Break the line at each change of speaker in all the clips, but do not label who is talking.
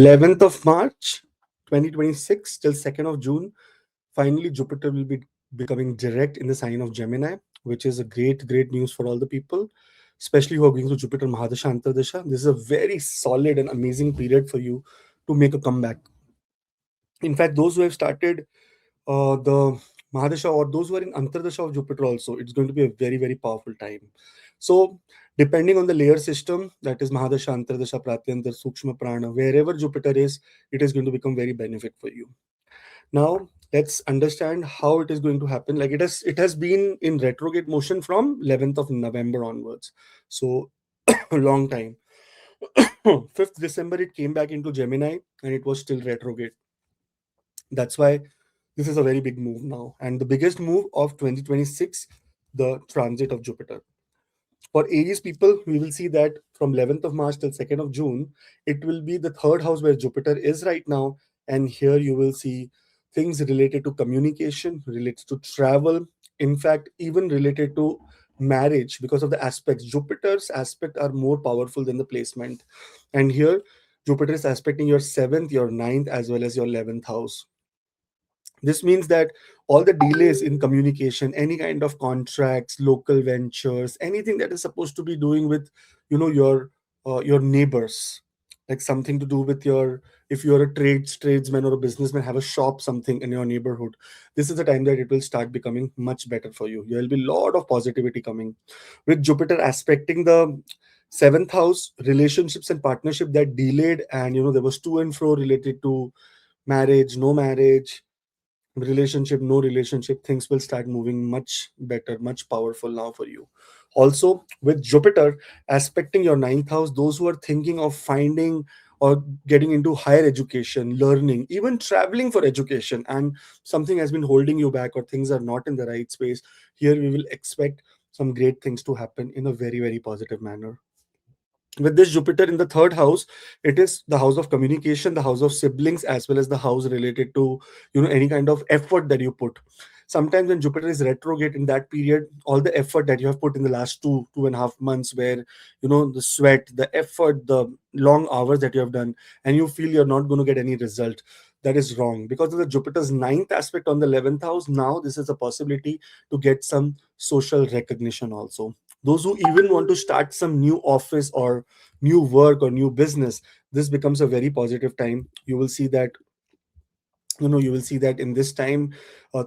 11th of March 2026 till 2nd of June, finally Jupiter will be becoming direct in the sign of Gemini, which is a great news for all the people, especially who are going through Jupiter Mahadasha Antardasha. This is a very solid and amazing period for you to make a comeback. In fact, those who have started the Mahadasha or those who are in Antardasha of Jupiter also, it's going to be a very powerful time. So, depending on the layer system, that is Mahadasha, Antardasha, Pratyantar, Sukshma Prana, wherever Jupiter is, it is going to become very benefit for you. Now, let's understand how it is going to happen. Like it has been in retrograde motion from 11th of November onwards. So, a long time. 5th December, it came back into Gemini and it was still retrograde. That's why this is a very big move now. And the biggest move of 2026, the transit of Jupiter. For Aries people, we will see that from 11th of March till 2nd of June, it will be the third house where Jupiter is right now. And here you will see things related to communication, related to travel, in fact, even related to marriage because of the aspects. Jupiter's aspect are more powerful than the placement. And here, Jupiter is aspecting your seventh, your ninth, as well as your 11th house. This means that all the delays in communication, any kind of contracts, local ventures, anything that is supposed to be doing with, your neighbors, like something to do with your, if you're a tradesman or a businessman, have a shop, something in your neighborhood. This is the time that it will start becoming much better for you. There will be a lot of positivity coming with Jupiter aspecting the seventh house, relationships and partnership that delayed, and there was to and fro related to marriage, no marriage, relationship, no relationship, things will start moving much better, much powerful now for you. Also, with Jupiter aspecting your ninth house, those who are thinking of finding or getting into higher education, learning, even traveling for education, and something has been holding you back or things are not in the right space, here we will expect some great things to happen in a very positive manner. With this Jupiter in the third house, it is the house of communication, the house of siblings, as well as the house related to any kind of effort that you put. Sometimes when Jupiter is retrograde in that period, all the effort that you have put in the last 2.5 months, where the sweat, the effort, the long hours that you have done, and you feel you're not going to get any result, that is wrong. Because of the Jupiter's ninth aspect on the 11th house, now this is a possibility to get some social recognition also. Those who even want to start some new office or new work or new business, this becomes a very positive time. You will see that in this time,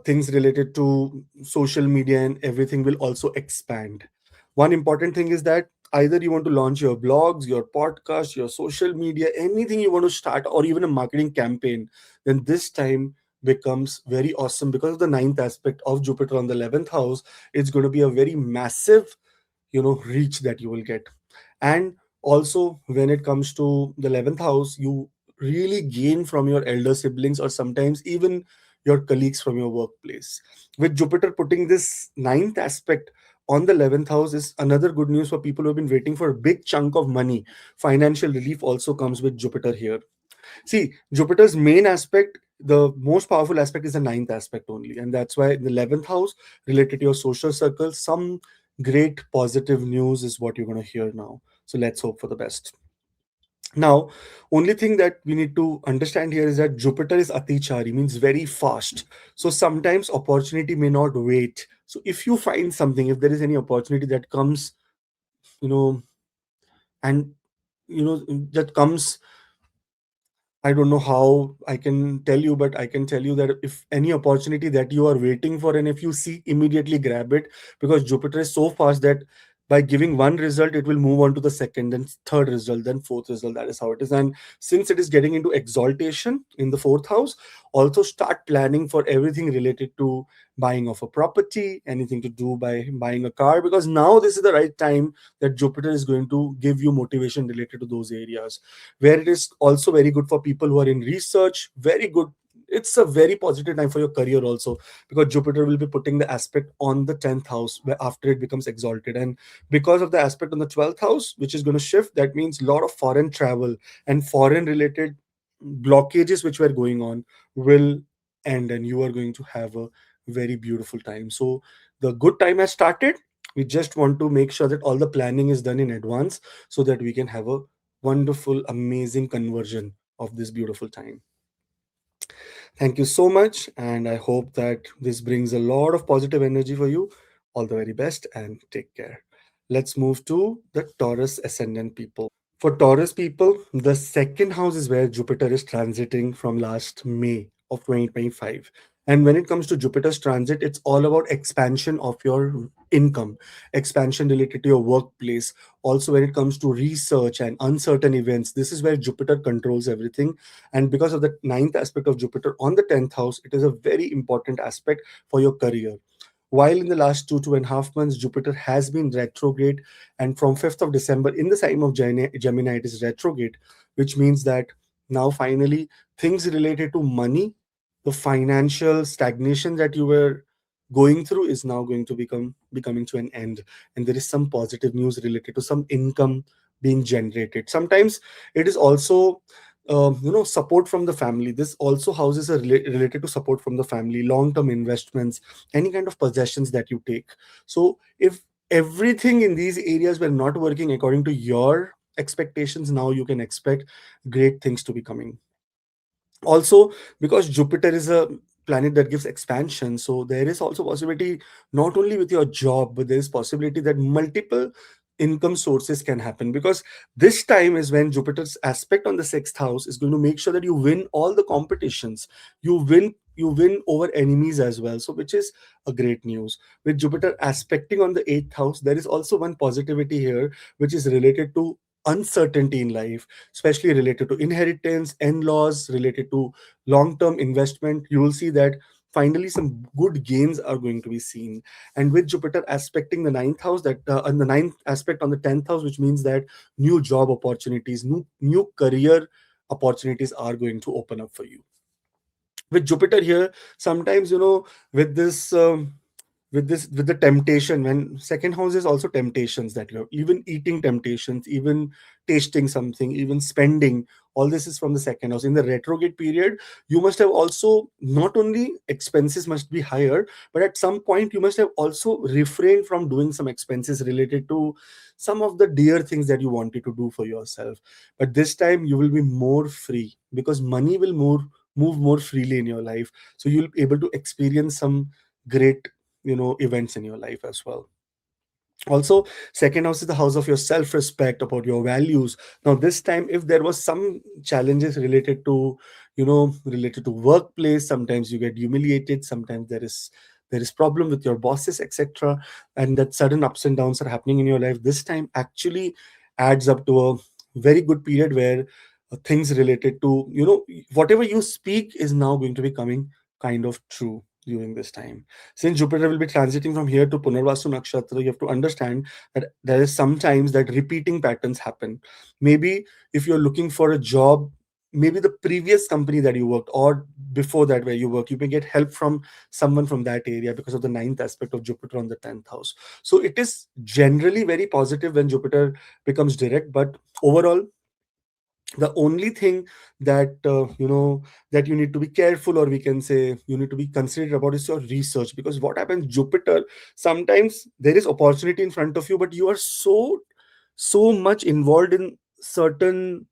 things related to social media and everything will also expand. One important thing is that either you want to launch your blogs, your podcast, your social media, anything you want to start, or even a marketing campaign, then this time becomes very awesome because of the ninth aspect of Jupiter on the 11th house. It's going to be a very massive reach that you will get. And also, when it comes to the 11th house, you really gain from your elder siblings or sometimes even your colleagues from your workplace. With Jupiter putting this ninth aspect on the 11th house is another good news for people who have been waiting for a big chunk of money. Financial relief also comes with Jupiter here. See, Jupiter's main aspect, the most powerful aspect is the ninth aspect only. And that's why the 11th house related to your social circle, some great positive news is what you're going to hear now. So let's hope for the best. Now, only thing that we need to understand here is that Jupiter is atichari, means very fast. So sometimes opportunity may not wait. So if you find something, if there is any opportunity that comes, you know, and that comes, I don't know how I can tell you, but I can tell you that if any opportunity that you are waiting for, and if you see, immediately grab it, because Jupiter is so fast that by giving one result, it will move on to the second, then third result, then fourth result. That is how it is. And since it is getting into exaltation in the fourth house, also start planning for everything related to buying of a property, anything to do by buying a car, because now this is the right time that Jupiter is going to give you motivation related to those areas, where it is also very good for people who are in research. Very good. It's a very positive time for your career also, because Jupiter will be putting the aspect on the 10th house where after it becomes exalted, and because of the aspect on the 12th house, which is going to shift, that means a lot of foreign travel and foreign related blockages which were going on will end, and you are going to have a very beautiful time. So the good time has started. We just want to make sure that all the planning is done in advance so that we can have a wonderful, amazing conversion of this beautiful time. Thank you so much, and I hope that this brings a lot of positive energy for you. All the very best and take care. Let's move to the Taurus ascendant people. For Taurus people, the second house is where Jupiter is transiting from last May of 2025. And when it comes to Jupiter's transit, it's all about expansion of your income, expansion related to your workplace. Also, when it comes to research and uncertain events, this is where Jupiter controls everything. And because of the ninth aspect of Jupiter on the 10th house, it is a very important aspect for your career. While in the last 2.5 months, Jupiter has been retrograde, and from 5th of December in the sign of Gemini, it is retrograde, which means that now finally things related to money, the financial stagnation that you were going through is now going to becoming to an end, and there is some positive news related to some income being generated. Sometimes it is also support from the family. This also houses are related to support from the family, long term investments, any kind of possessions that you take. So if everything in these areas were not working according to your expectations, now you can expect great things to be coming. Also, because Jupiter is a planet that gives expansion, so there is also possibility not only with your job, but there is possibility that multiple income sources can happen, because this time is when Jupiter's aspect on the sixth house is going to make sure that you win all the competitions, you win over enemies as well, so which is a great news. With Jupiter aspecting on the eighth house, there is also one positivity here, which is related to uncertainty in life, especially related to inheritance, in-laws, related to long-term investment. You will see that finally some good gains are going to be seen. And with Jupiter aspecting the ninth house, that and the ninth aspect on the 10th house, which means that new job opportunities, new career opportunities are going to open up for you. With Jupiter here, sometimes with the temptation, when second house is also temptations that you have, even eating temptations, even tasting something, even spending, all this is from the second house. In the retrograde period, you must have also, not only expenses must be higher, but at some point you must have also refrained from doing some expenses related to some of the dear things that you wanted to do for yourself. But this time you will be more free, because money will move more freely in your life, so you'll be able to experience some great events in your life as well. Also, second house is the house of your self-respect, about your values. Now this time, if there was some challenges related to workplace, sometimes you get humiliated, sometimes there is problem with your bosses, etc., and that sudden ups and downs are happening in your life, this time actually adds up to a very good period where things related to whatever you speak is now going to be coming kind of true during this time. Since Jupiter will be transiting from here to Punarvasu Nakshatra, you have to understand that there is sometimes that repeating patterns happen. Maybe if you're looking for a job, maybe the previous company that you worked, or before that where you work, you may get help from someone from that area because of the ninth aspect of Jupiter on the 10th house. So it is generally very positive when Jupiter becomes direct, but overall the only thing that that you need to be careful, or we can say you need to be considerate about, is your research. Because what happens, Jupiter, sometimes there is opportunity in front of you, but you are so much involved in certain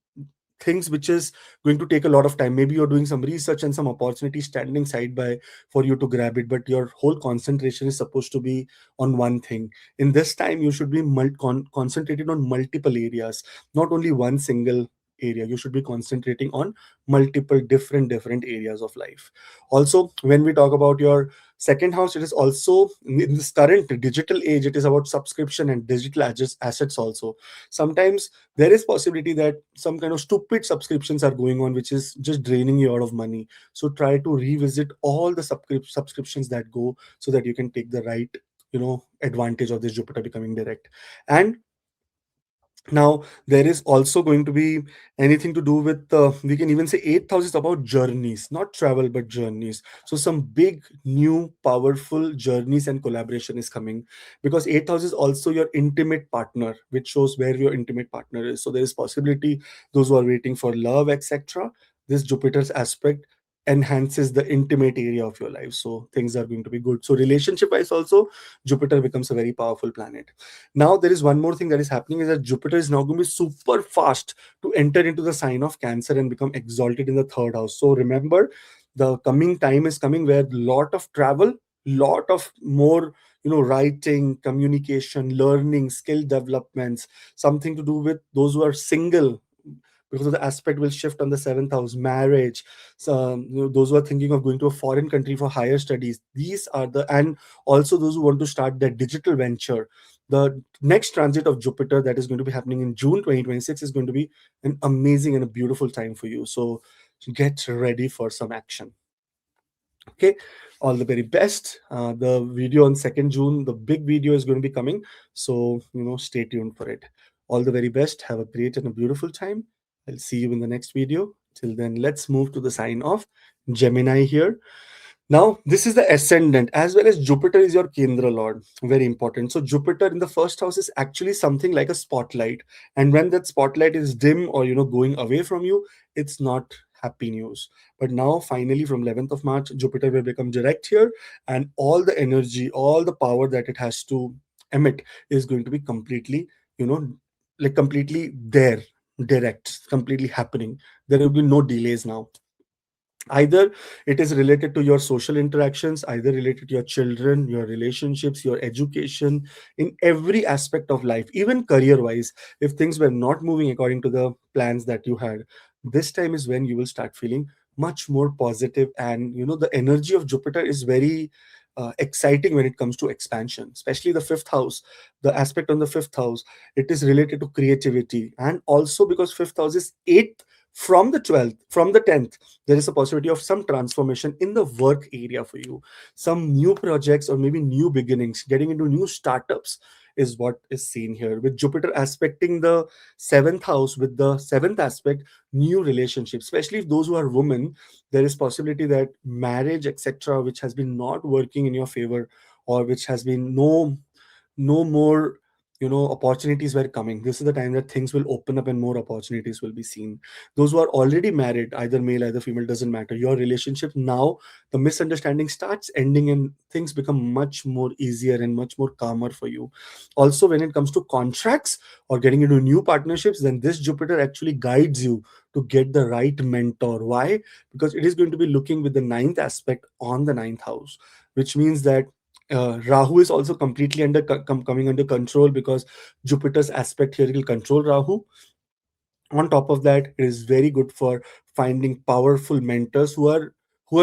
things which is going to take a lot of time. Maybe you're doing some research and some opportunity standing side by for you to grab it, but your whole concentration is supposed to be on one thing. In this time you should be concentrated on multiple areas, not only one single area. You should be concentrating on multiple different areas of life. Also, when we talk about your second house, it is also in this current digital age, it is about subscription and digital assets also. Sometimes there is possibility that some kind of stupid subscriptions are going on, which is just draining you out of money. So try to revisit all the subscriptions that go, so that you can take the right advantage of this Jupiter becoming direct. And now there is also going to be anything to do with, we can even say eighth house is about journeys, not travel but journeys. So some big new powerful journeys and collaboration is coming, because eighth house is also your intimate partner, which shows where your intimate partner is. So there is possibility those who are waiting for love, etc., this Jupiter's aspect enhances the intimate area of your life. So things are going to be good. So relationship wise also, Jupiter becomes a very powerful planet. Now there is one more thing that is happening, is that Jupiter is now going to be super fast to enter into the sign of Cancer and become exalted in the third house. So remember, the coming time is coming where lot of travel, lot of more, writing, communication, learning, skill developments, something to do with those who are single, because of the aspect will shift on the seventh house, marriage. So those who are thinking of going to a foreign country for higher studies, these are the, and also those who want to start their digital venture. The next transit of Jupiter that is going to be happening in June 2026 is going to be an amazing and a beautiful time for you. So get ready for some action. Okay, all the very best. The video on 2nd June, the big video is going to be coming, so stay tuned for it. All the very best. Have a great and a beautiful time. I'll see you in the next video. Till then, let's move to the sign of Gemini here. Now, this is the ascendant, as well as Jupiter is your Kendra Lord. Very important. So, Jupiter in the first house is actually something like a spotlight. And when that spotlight is dim or going away from you, it's not happy news. But now, finally, from 11th of March, Jupiter will become direct here, and all the energy, all the power that it has to emit is going to be completely, you know, like completely there, direct, completely happening. There will be no delays now. Either it is related to your social interactions, either related to your children, your relationships, your education, in every aspect of life, even career wise. If things were not moving according to the plans that you had, this time is when you will start feeling much more positive. And the energy of Jupiter is very exciting when it comes to expansion, especially the fifth house. The aspect on the fifth house, it is related to creativity, and also because fifth house is eighth from the 12th, from the 10th, there is a possibility of some transformation in the work area for you. Some new projects or maybe new beginnings, getting into new startups is what is seen here. With Jupiter aspecting the seventh house, with the seventh aspect, new relationships, especially if those who are women, there is possibility that marriage, etc., which has been not working in your favor, or which has been no more opportunities were coming. This is the time that things will open up and more opportunities will be seen. Those who are already married, either male either female, doesn't matter, your relationship now, the misunderstanding starts ending and things become much more easier and much more calmer for you. Also, when it comes to contracts or getting into new partnerships, then this Jupiter actually guides you to get the right mentor. Why? Because it is going to be looking with the ninth aspect on the ninth house, which means that Rahu is also completely coming under control, because Jupiter's aspect here will control Rahu. On top of that, it is very good for finding powerful mentors who are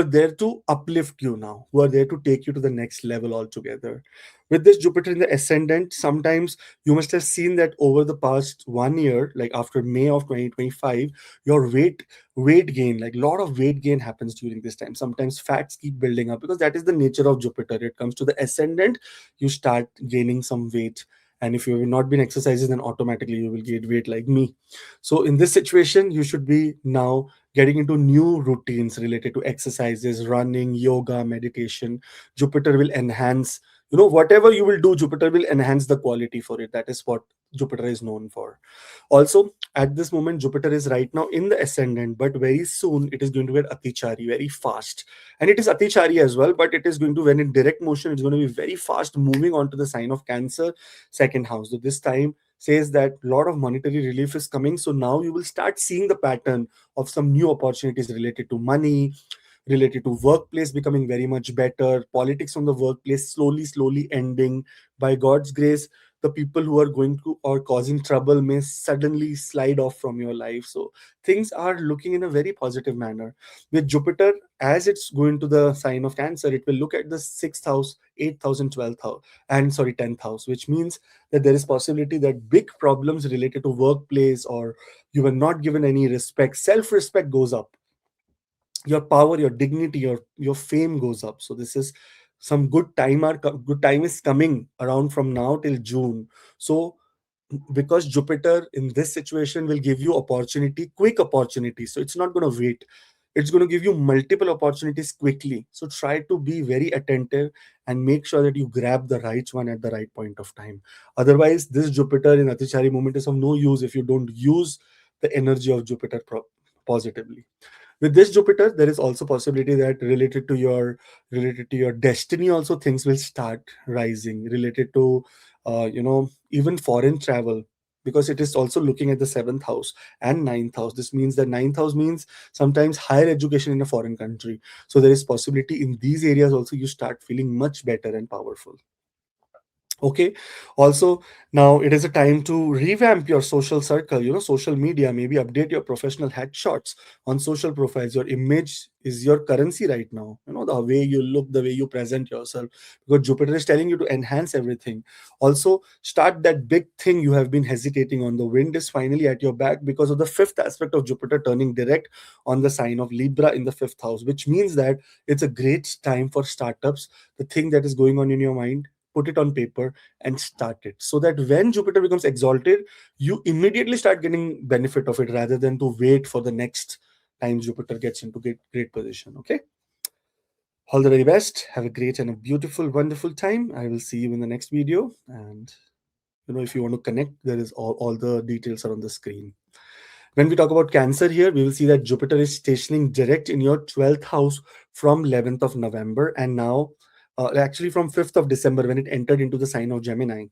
there to uplift you now, who are there to take you to the next level altogether. With this Jupiter in the ascendant, sometimes you must have seen that over the past 1 year, like after May of 2025, your weight gain, like a lot of weight gain happens during this time. Sometimes fats keep building up, because that is the nature of Jupiter. It comes to the ascendant, you start gaining some weight. And if you have not been exercising, then automatically you will gain weight like me. So in this situation, you should be now getting into new routines related to exercises, running, yoga, meditation. Jupiter will enhance, whatever you will do, Jupiter will enhance the quality for it. That is what Jupiter is known for. Also, at this moment, Jupiter is right now in the ascendant, but very soon it is going to get Atichari very fast. And it is Atichari as well, but it is going to, when in direct motion, it's going to be very fast, moving on to the sign of Cancer, second house. So this time says that a lot of monetary relief is coming. So now you will start seeing the pattern of some new opportunities related to money, related to workplace becoming very much better, politics on the workplace slowly ending. By God's grace, the people who are going to or causing trouble may suddenly slide off from your life. So things are looking in a very positive manner. With Jupiter, as it's going to the sign of Cancer, it will look at the sixth house, 8,000, 12th house, and sorry, 10th house, which means that there is possibility that big problems related to workplace, or you were not given any respect, self-respect goes up, your power, your dignity, your fame goes up. So this is some good time is coming around from now till June. So because Jupiter in this situation will give you opportunity, quick opportunity, so it's not going to wait, it's going to give you multiple opportunities quickly. So try to be very attentive and make sure that you grab the right one at the right point of time. Otherwise, this Jupiter in Atichari moment is of no use if you don't use the energy of Jupiter positively. With this Jupiter, there is also possibility that related to your destiny, also things will start rising related to even foreign travel, because it is also looking at the seventh house and ninth house. This means that ninth house means sometimes higher education in a foreign country. So there is possibility in these areas also you start feeling much better and powerful. Okay. Also, now it is a time to revamp your social circle, social media, maybe update your professional headshots on social profiles. Your image is your currency right now, the way you look, the way you present yourself, because Jupiter is telling you to enhance everything. Also, start that big thing you have been hesitating on. The wind is finally at your back because of the fifth aspect of Jupiter turning direct on the sign of Libra in the fifth house, which means that it's a great time for startups. The thing that is going on in your mind, put it on paper and start it, so that when Jupiter becomes exalted, you immediately start getting benefit of it rather than to wait for the next time Jupiter gets into great position. Okay. All the very best. Have a great and a beautiful, wonderful time. I will see you in the next video. And if you want to connect, there is all the details are on the screen. When we talk about Cancer here, we will see that Jupiter is stationing direct in your 12th house from 11th of November, and now actually from 5th of December when it entered into the sign of Gemini.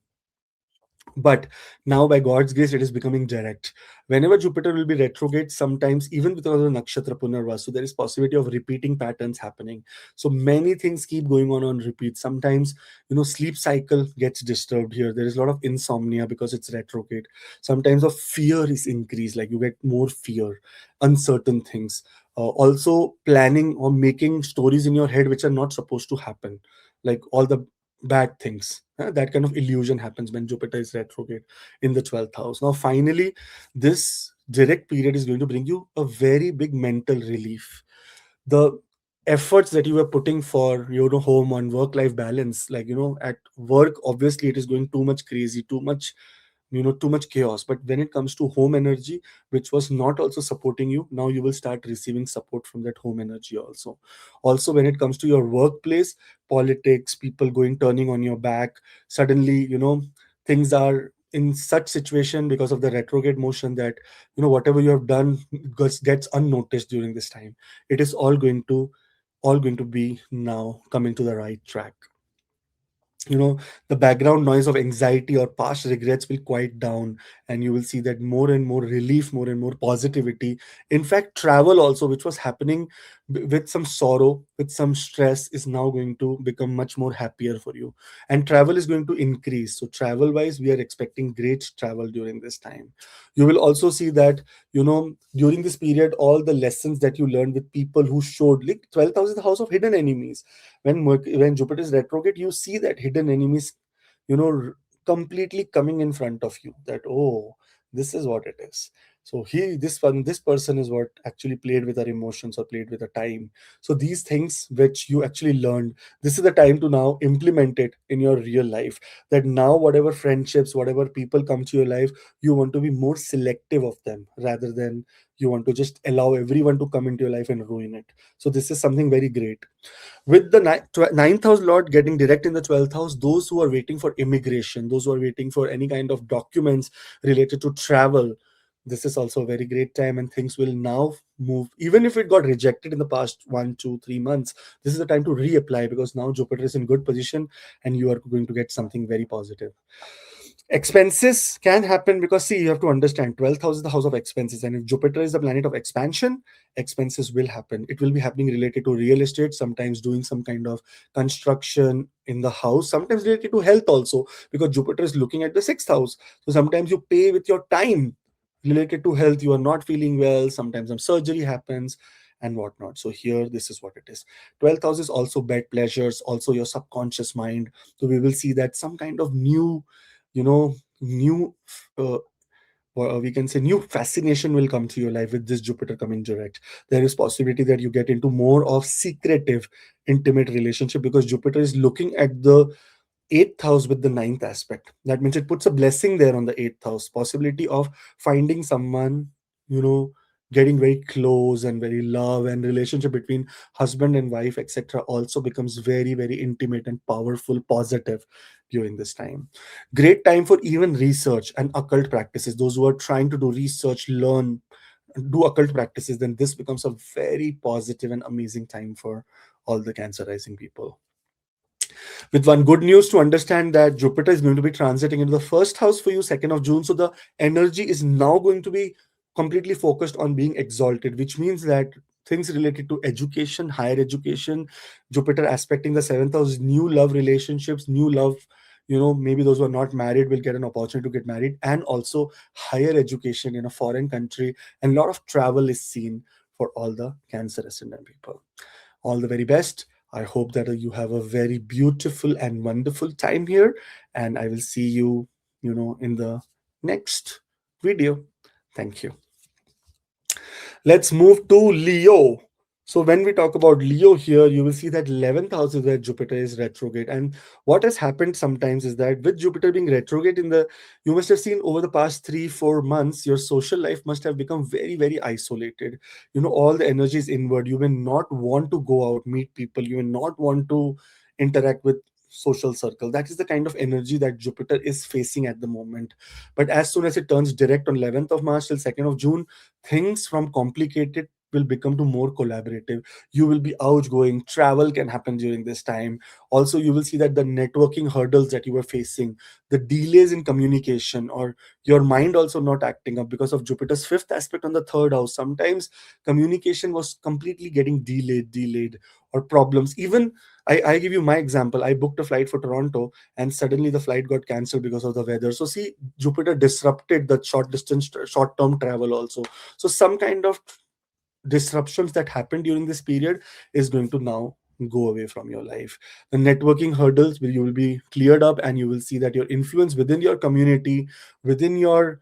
But now, by God's grace, it is becoming direct. Whenever Jupiter will be retrograde, sometimes even because of the nakshatra Punarva, so there is possibility of repeating patterns happening. So many things keep going on repeat. Sometimes, sleep cycle gets disturbed here. There is a lot of insomnia because it's retrograde. Sometimes of fear is increased, like you get more fear, uncertain things. Also, planning or making stories in your head which are not supposed to happen, like all the bad things. That kind of illusion happens when Jupiter is retrograde in the 12th house. Now, finally, this direct period is going to bring you a very big mental relief. The efforts that you were putting for home on work life balance, like at work, obviously it is going too much crazy, too much chaos. But when it comes to home energy, which was not also supporting you, now you will start receiving support from that home energy also. When it comes to your workplace, politics, people going turning on your back, suddenly things are in such situation because of the retrograde motion that whatever you have done gets unnoticed during this time. It is all going to be now coming to the right track. The background noise of anxiety or past regrets will quiet down, and you will see that more and more relief, more and more positivity. In fact, travel also, which was happening with some sorrow, with some stress, is now going to become much more happier for you, and travel is going to increase. So travel wise, we are expecting great travel during this time. You will also see that during this period, all the lessons that you learned with people who showed, like 12th house is the house of hidden enemies. When Jupiter is retrograde, you see that hidden enemies, completely coming in front of you. That, oh, this is what it is. So this person is what actually played with our emotions or played with the time. So these things which you actually learned, this is the time to now implement it in your real life. That now whatever friendships, whatever people come to your life, you want to be more selective of them rather than you want to just allow everyone to come into your life and ruin it. So this is something very great. With the ninth house lord getting direct in the 12th house, those who are waiting for immigration, those who are waiting for any kind of documents related to travel, this is also a very great time, and things will now move. Even if it got rejected in the past 1, 2, 3 months, this is the time to reapply, because now Jupiter is in good position and you are going to get something very positive. Expenses can happen because, see, you have to understand 12th house is the house of expenses, and if Jupiter is the planet of expansion, expenses will happen. It will be happening related to real estate, sometimes doing some kind of construction in the house, sometimes related to health also, because Jupiter is looking at the sixth house. So sometimes you pay with your time related to health. You are not feeling well, sometimes some surgery happens and whatnot. So here, this is what it is. 12th house is also bed pleasures, also your subconscious mind. So we will see that some kind of new uh, we can say new fascination will come to your life with this Jupiter coming direct. There is possibility that you get into more of secretive, intimate relationship, because Jupiter is looking at the eighth house with the ninth aspect. That means it puts a blessing there on the eighth house. Possibility of finding someone, you know, getting very close, and very love and relationship between husband and wife, etc., also becomes very, very intimate and powerful, positive during this time. Great time for even research and occult practices. Those who are trying to do research, learn do occult practices, then this becomes a very positive and amazing time for all the Cancer rising people. With one good news to understand that Jupiter is going to be transiting into the first house for you, 2nd of June. So the energy is now going to be completely focused on being exalted, which means that things related to education, higher education, Jupiter aspecting the 7th house, new love relationships, new love. Maybe those who are not married will get an opportunity to get married, and also higher education in a foreign country, and a lot of travel is seen for all the Cancer ascendant people. All the very best. I hope that you have a very beautiful and wonderful time here, and I will see you, in the next video. Thank you. Let's move to Leo. So when we talk about Leo here, you will see that 11th house is where Jupiter is retrograde. And what has happened sometimes is that with Jupiter being retrograde you must have seen over the past 3-4 months, your social life must have become very, very isolated. All the energy is inward. You may not want to go out, meet people. You may not want to interact with social circle. That is the kind of energy that Jupiter is facing at the moment. But as soon as it turns direct on 11th of March till 2nd of June, things from complicated will become to more collaborative. You will be outgoing. Travel can happen during this time. Also, you will see that the networking hurdles that you were facing, the delays in communication, or your mind also not acting up because of Jupiter's fifth aspect on the third house. Sometimes communication was completely getting delayed, or problems. Even I give you my example. I booked a flight for Toronto, and suddenly the flight got cancelled because of the weather. So see, Jupiter disrupted the short term travel also. So some kind of disruptions that happened during this period is going to now go away from your life. The networking hurdles will you will be cleared up, and you will see that your influence within your community, within your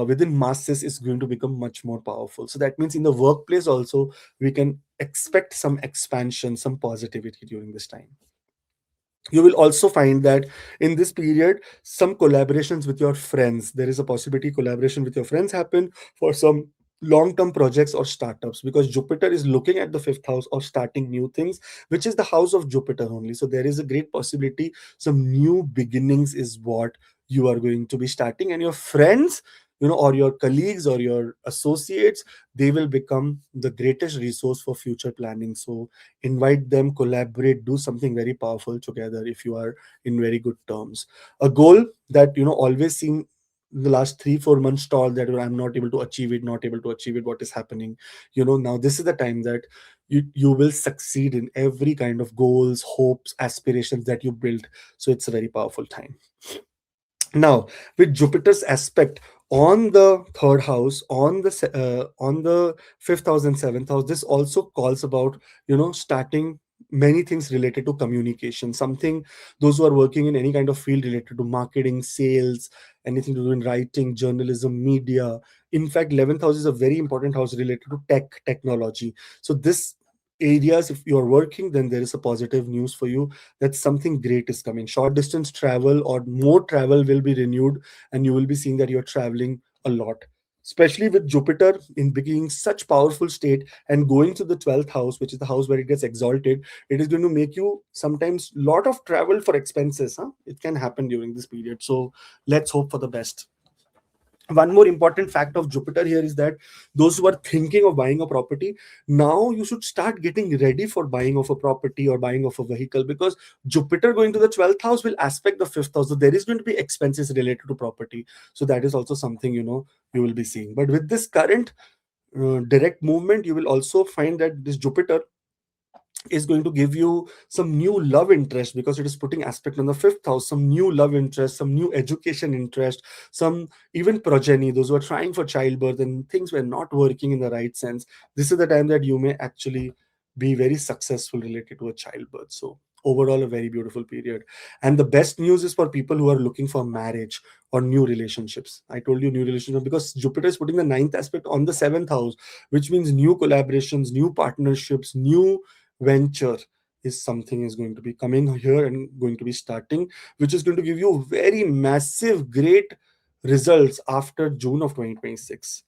within masses, is going to become much more powerful. So that means in the workplace also we can expect some expansion, some positivity during this time. You will also find that in this period, some collaborations with your friends, there is a possibility collaboration with your friends happen for some long-term projects or startups, because Jupiter is looking at the fifth house of starting new things, which is the house of Jupiter only. So there is a great possibility some new beginnings is what you are going to be starting, and your friends, or your colleagues or your associates, they will become the greatest resource for future planning. So invite them, collaborate, do something very powerful together if you are in very good terms. A goal that always seem in the last 3-4 months stall, that I'm not able to achieve it, not able to achieve it, what is happening? Now this is the time that you will succeed in every kind of goals, hopes, aspirations that you build. So it's a very powerful time. Now, with Jupiter's aspect on the third house, on the fifth house and seventh house, this also calls about starting many things related to communication. Something, those who are working in any kind of field related to marketing, sales, anything to do in writing, journalism, media. In fact, 11th house is a very important house related to technology. So this areas, if you are working, then there is a positive news for you, that something great is coming. Short distance travel or more travel will be renewed, and you will be seeing that you're traveling a lot, especially with Jupiter in being such powerful state and going to the 12th house, which is the house where it gets exalted. It is going to make you sometimes lot of travel for expenses. It can happen during this period. So let's hope for the best. One more important fact of Jupiter here is that those who are thinking of buying a property, now you should start getting ready for buying of a property or buying of a vehicle, because Jupiter going to the 12th house will aspect the fifth house. So there is going to be expenses related to property. So that is also something you will be seeing. But with this current direct movement, you will also find that this Jupiter is going to give you some new love interest, because it is putting aspect on the fifth house, some new love interest, some new education interest, some even progeny, those who are trying for childbirth and things were not working in the right sense. This is the time that you may actually be very successful related to a childbirth. So overall, a very beautiful period. And the best news is for people who are looking for marriage or new relationships. I told you new relationship because Jupiter is putting the ninth aspect on the seventh house, which means new collaborations, new partnerships, new venture is something is going to be coming here and going to be starting, which is going to give you very massive great results after June of 2026.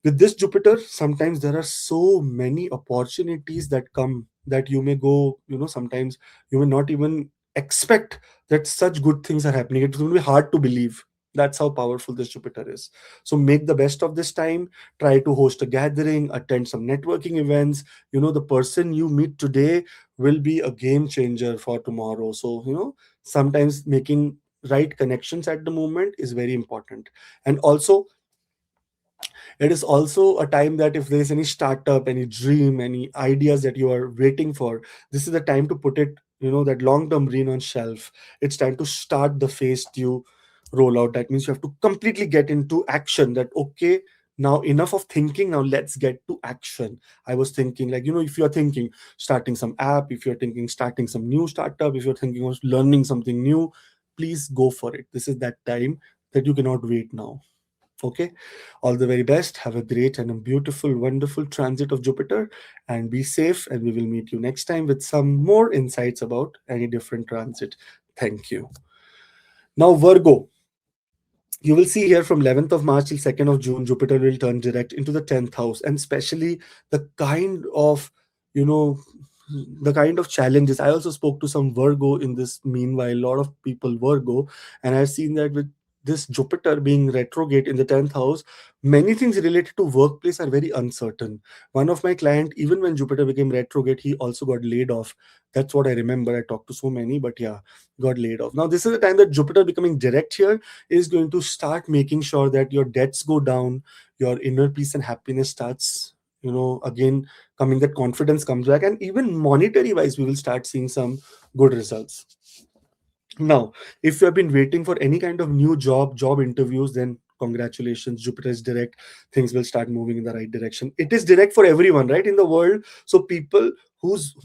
With this Jupiter, sometimes there are so many opportunities that come that you may go, sometimes you may not even expect that such good things are happening. It's going to be hard to believe. That's how powerful this Jupiter is. So make the best of this time. Try to host a gathering, attend some networking events. The person you meet today will be a game changer for tomorrow. So, sometimes making right connections at the moment is very important. And also, it is also a time that if there's any startup, any dream, any ideas that you are waiting for, this is the time to put it, that long term dream on shelf. It's time to start the phase two rollout. That means you have to completely get into action. That, okay, now enough of thinking, now let's get to action. I was thinking, like, if you're thinking starting some app, if you're thinking starting some new startup, if you're thinking of learning something new, please go for it. This is that time that you cannot wait now. Okay, all the very best. Have a great and a beautiful, wonderful transit of Jupiter, and be safe. And we will meet you next time with some more insights about any different transit. Thank you. Now, Virgo, you will see here from 11th of March till 2nd of June, Jupiter will turn direct into the 10th house, and especially the kind of, you know, the kind of challenges. I also spoke to some Virgo in this meanwhile, a lot of people Virgo, and I've seen that with this Jupiter being retrograde in the 10th house, many things related to workplace are very uncertain. One of my client, even when Jupiter became retrograde, he also got laid off. That's what I remember. I talked to so many, but yeah, got laid off. Now, this is the time that Jupiter becoming direct here is going to start making sure that your debts go down, your inner peace and happiness starts, again coming, that confidence comes back, and even monetary wise, we will start seeing some good results. Now, if you have been waiting for any kind of new job interviews, then congratulations, Jupiter is direct. Things will start moving in the right direction. It is direct for everyone, right, in the world. So people whose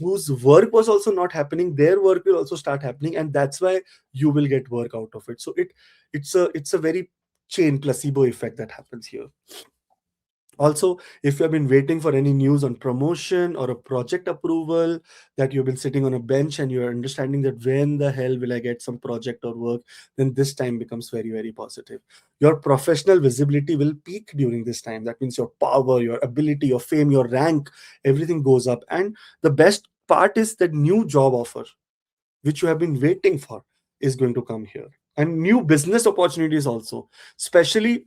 work was also not happening, their work will also start happening, and that's why you will get work out of it. So it's a very chain placebo effect that happens here. Also, if you have been waiting for any news on promotion or a project approval, that you've been sitting on a bench and you're understanding that when the hell will I get some project or work, then this time becomes very, very positive. Your professional visibility will peak during this time. That means your power, your ability, your fame, your rank, everything goes up. And the best part is that new job offer, which you have been waiting for, is going to come here. And new business opportunities also, especially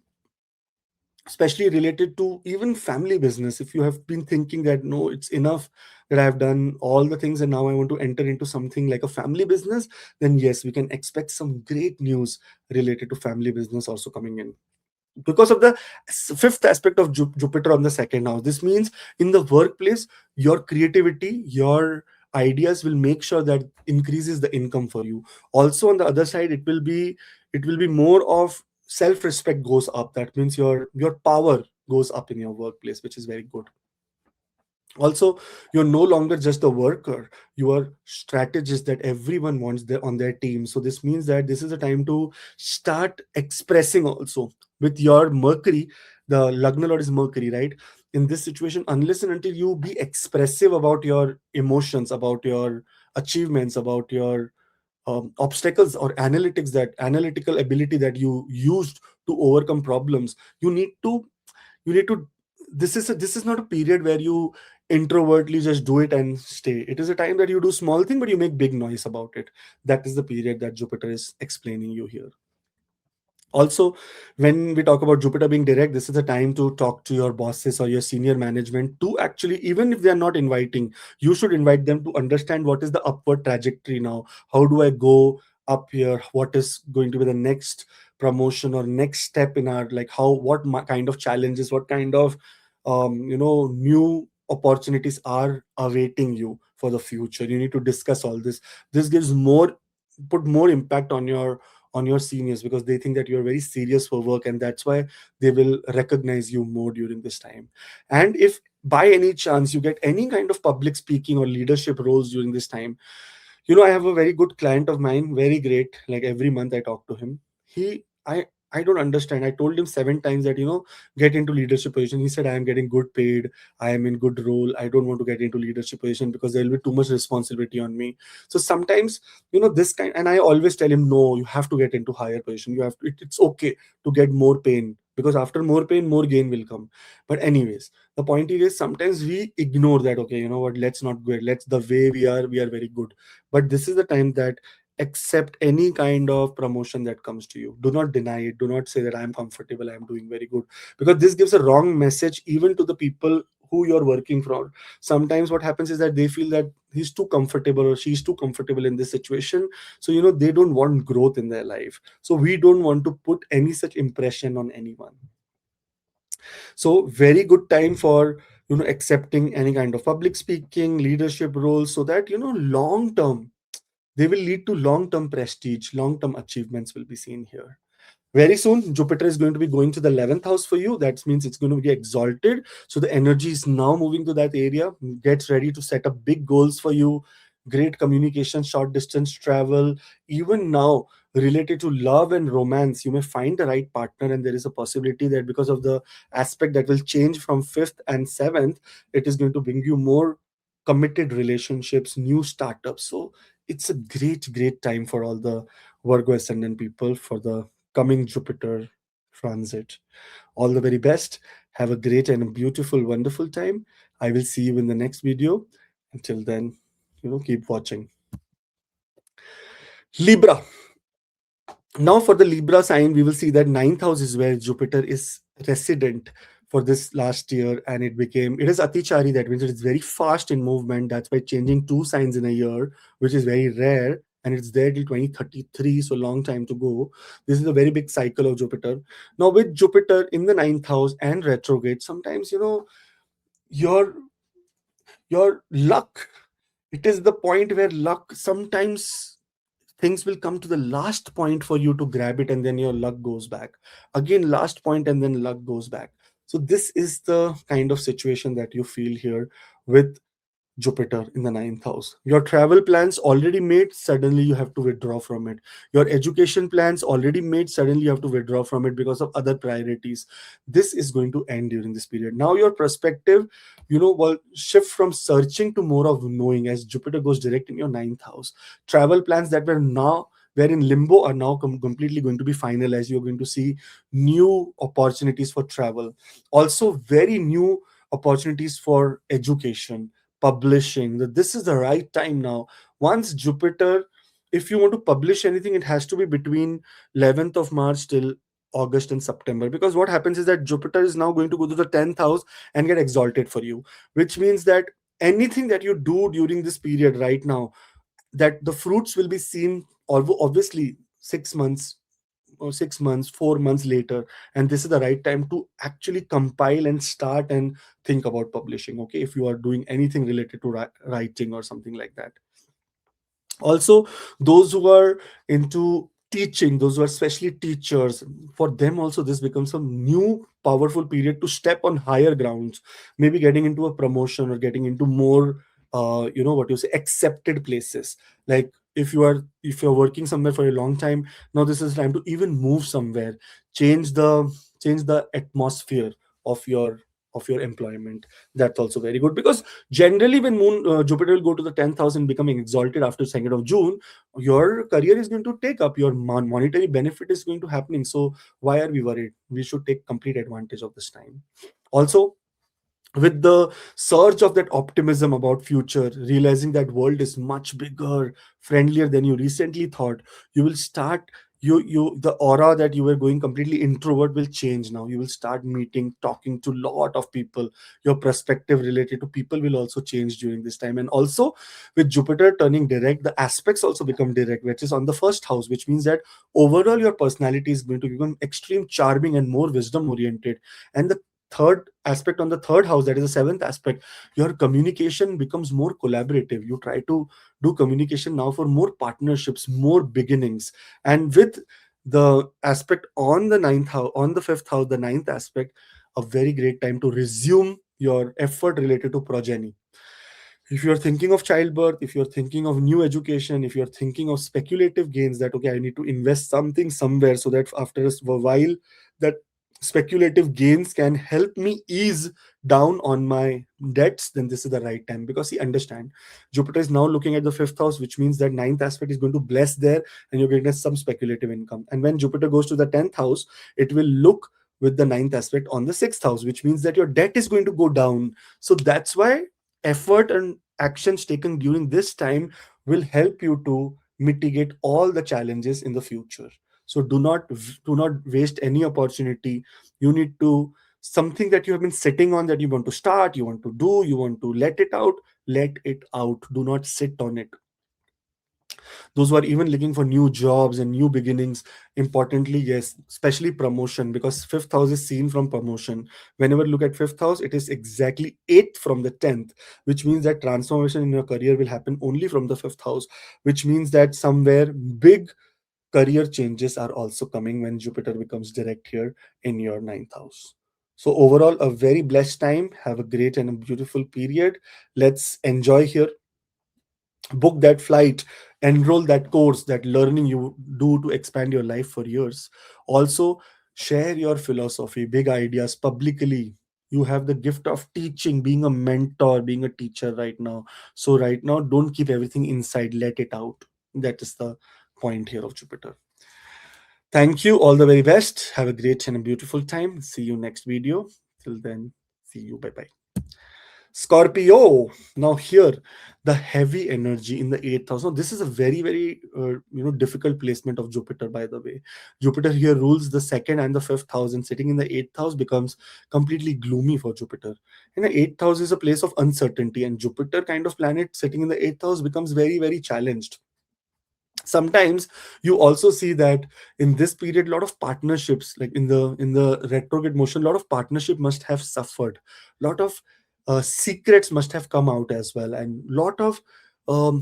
related to even family business. If you have been thinking that no, it's enough that I've done all the things and now I want to enter into something like a family business, then yes, we can expect some great news related to family business also coming in, because of the fifth aspect of Jupiter on the second house. This means in the workplace, your creativity, your ideas will make sure that increases the income for you. Also, on the other side, it will be more of self-respect goes up. That means your power goes up in your workplace, which is very good. Also, you're no longer just a worker, you are strategist that everyone wants on their team. So this means that this is a time to start expressing also with your Mercury. The Lagna Lord is Mercury, right? In this situation, unless and until you be expressive about your emotions, about your achievements, about your obstacles or analytical ability that you used to overcome problems, you need to this is not a period where you introvertly just do it and stay. It is a time that you do small thing but you make big noise about it. That is the period that Jupiter is explaining you here. Also, when we talk about Jupiter being direct, this is the time to talk to your bosses or your senior management to actually, even if they are not inviting, you should invite them to understand what is the upward trajectory now. How do I go up here? What is going to be the next promotion or next step in our, like, what kind of challenges, what kind of new opportunities are awaiting you for the future. You need to discuss all this. This gives more, put more impact on your seniors, because they think that you're very serious for work, and that's why they will recognize you more during this time. And if by any chance you get any kind of public speaking or leadership roles during this time, I have a very good client of mine, very great. Like every month I talk to him. I don't understand. I told him 7 times that, get into leadership position. He said, I am getting good paid. I am in good role. I don't want to get into leadership position because there will be too much responsibility on me. So sometimes, this kind, and I always tell him, no, you have to get into higher position. You have to, it's okay to get more pain, because after more pain, more gain will come. But anyways, the point is sometimes we ignore that. Okay, you know what? Let's not go. Let's, the way we are very good. But this is the time that accept any kind of promotion that comes to you. Do not deny it. Do not say that I am comfortable, I am doing very good, because this gives a wrong message even to the people who you're working for. Sometimes what happens is that they feel that he's too comfortable or she's too comfortable in this situation, so they don't want growth in their life. So we don't want to put any such impression on anyone. So very good time for accepting any kind of public speaking, leadership roles, so that long term they will lead to long term prestige, long term achievements will be seen here. Very soon, Jupiter is going to be going to the 11th house for you. That means it's going to get exalted. So the energy is now moving to that area. Get ready to set up big goals for you. Great communication, short distance travel. Even now, related to love and romance, you may find the right partner, and there is a possibility that because of the aspect that will change from 5th and 7th, it is going to bring you more committed relationships, new startups. So it's a great time for all the Virgo ascendant people for the coming Jupiter transit. All the very best. Have a great and a beautiful, wonderful time. I will see you in the next video. Until then, keep watching. Libra. Now for the Libra sign, we will see that ninth house is where Jupiter is resident for this last year, and it is Atichari. That means it is very fast in movement. That's why changing two signs in a year, which is very rare, and it's there till 2033, so long time to go. This is a very big cycle of Jupiter. Now with Jupiter in the ninth house and retrograde, sometimes your your luck, it is the point where luck sometimes things will come to the last point for you to grab it, and then your luck goes back again, last point, and then luck goes back. So this is the kind of situation that you feel here with Jupiter in the ninth house. Your travel plans already made, suddenly you have to withdraw from it. Your education plans already made, suddenly you have to withdraw from it because of other priorities. This is going to end during this period. Now your perspective, will shift from searching to more of knowing as Jupiter goes direct in your ninth house. Travel plans that were in limbo are now completely going to be finalized. You're going to see new opportunities for travel. Also, very new opportunities for education, publishing. That this is the right time now. Once Jupiter, if you want to publish anything, it has to be between 11th of March till August and September, because what happens is that Jupiter is now going to go to the 10th house and get exalted for you, which means that anything that you do during this period right now, that the fruits will be seen, obviously 6 months or 6 months, 4 months later. And this is the right time to actually compile and start and think about publishing. Okay, if you are doing anything related to writing or something like that. Also, those who are into teaching, those who are especially teachers, for them also this becomes a new powerful period to step on higher grounds, maybe getting into a promotion or getting into more what you say, accepted places. Like if you're working somewhere for a long time, now this is time to even move somewhere, change the atmosphere of your employment. That's also very good, because generally when Jupiter will go to the 10th house and becoming exalted after 2nd of June, your career is going to take up, your monetary benefit is going to happening. So why are we worried? We should take complete advantage of this time. Also, with the surge of that optimism about future, realizing that world is much bigger, friendlier than you recently thought, you will start, the aura that you were going completely introvert will change. Now you will start meeting, talking to lot of people. Your perspective related to people will also change during this time. And also, with Jupiter turning direct, the aspects also become direct, which is on the first house, which means that overall your personality is going to become extreme charming and more wisdom oriented. And the third aspect on the third house, that is the seventh aspect, your communication becomes more collaborative. You try to do communication now for more partnerships, more beginnings. And with the aspect on the ninth house, on the fifth house, the ninth aspect, a very great time to resume your effort related to progeny. If you're thinking of childbirth, if you're thinking of new education, if you're thinking of speculative gains, that okay, I need to invest something somewhere so that after a while that speculative gains can help me ease down on my debts, then this is the right time. Because see, understand, Jupiter is now looking at the fifth house, which means that ninth aspect is going to bless there, and you're getting some speculative income. And when Jupiter goes to the 10th house, it will look with the ninth aspect on the sixth house, which means that your debt is going to go down. So that's why effort and actions taken during this time will help you to mitigate all the challenges in the future. So do not waste any opportunity. You need to, something that you have been sitting on, that you want to start, you want to do, you want to let it out, let it out. Do not sit on it. Those who are even looking for new jobs and new beginnings, importantly, yes, especially promotion, because fifth house is seen from promotion. Whenever you look at fifth house, it is exactly eighth from the 10th, which means that transformation in your career will happen only from the fifth house, which means that somewhere big career changes are also coming when Jupiter becomes direct here in your ninth house. So overall, a very blessed time. Have a great and a beautiful period. Let's enjoy here. Book that flight, enroll that course, that learning you do to expand your life for years. Also, share your philosophy, big ideas publicly. You have the gift of teaching, being a mentor, being a teacher right now. So right now, don't keep everything inside, let it out. That is the point here of Jupiter. Thank you, all the very best. Have a great and a beautiful time. See you next video. Till then, see you. Bye bye. Scorpio. Now here, the heavy energy in the eighth house. Now this is a very difficult placement of Jupiter. By the way, Jupiter here rules the second and the fifth house, and sitting in the eighth house becomes completely gloomy for Jupiter. And the eighth house is a place of uncertainty, and Jupiter kind of planet sitting in the eighth house becomes very challenged. Sometimes you also see that in this period, a lot of partnerships, like in the retrograde motion, a lot of partnership must have suffered, a lot of secrets must have come out as well, and lot of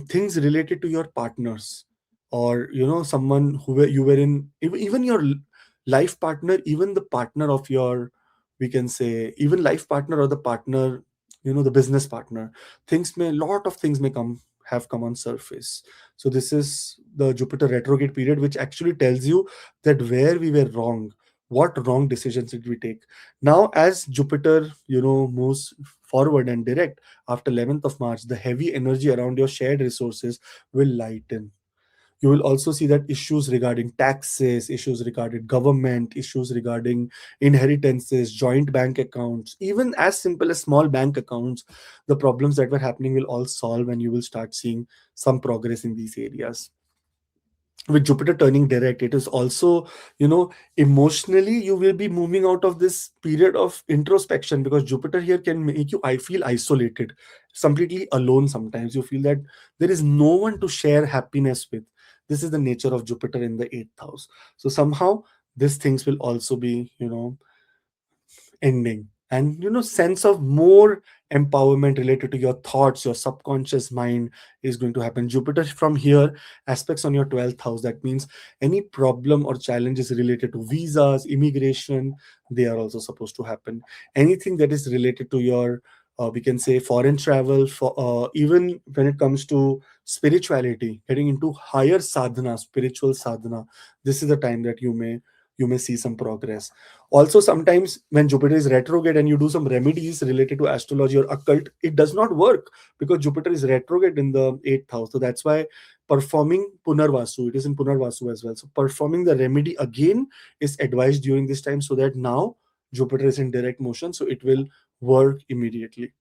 things related to your partners, or someone you were in, even your life partner, even the partner of your, we can say, even life partner or the partner, the business partner. Things may, lot of things may come on surface. So this is the Jupiter retrograde period, which actually tells you that where we were wrong, what wrong decisions did we take. Now, as Jupiter, moves forward and direct after 11th of March, the heavy energy around your shared resources will lighten. You will also see that issues regarding taxes, issues regarding government, issues regarding inheritances, joint bank accounts, even as simple as small bank accounts, the problems that were happening will all solve, and you will start seeing some progress in these areas. With Jupiter turning direct, it is also, emotionally, you will be moving out of this period of introspection, because Jupiter here can make you, I feel, isolated, completely alone. Sometimes you feel that there is no one to share happiness with. This is the nature of Jupiter in the eighth house. So somehow these things will also be, ending, and sense of more empowerment related to your thoughts, your subconscious mind is going to happen. Jupiter from here aspects on your 12th house. That means any problem or challenges related to visas, immigration, they are also supposed to happen. Anything that is related to your, we can say, foreign travel, for even when it comes to spirituality, getting into higher sadhana, spiritual sadhana, this is the time that you may see some progress. Also, sometimes when Jupiter is retrograde and you do some remedies related to astrology or occult, it does not work, because Jupiter is retrograde in the eighth house. So that's why performing Punarvasu, it is in Punarvasu as well. So performing the remedy again is advised during this time, so that now Jupiter is in direct motion, so it will work immediately.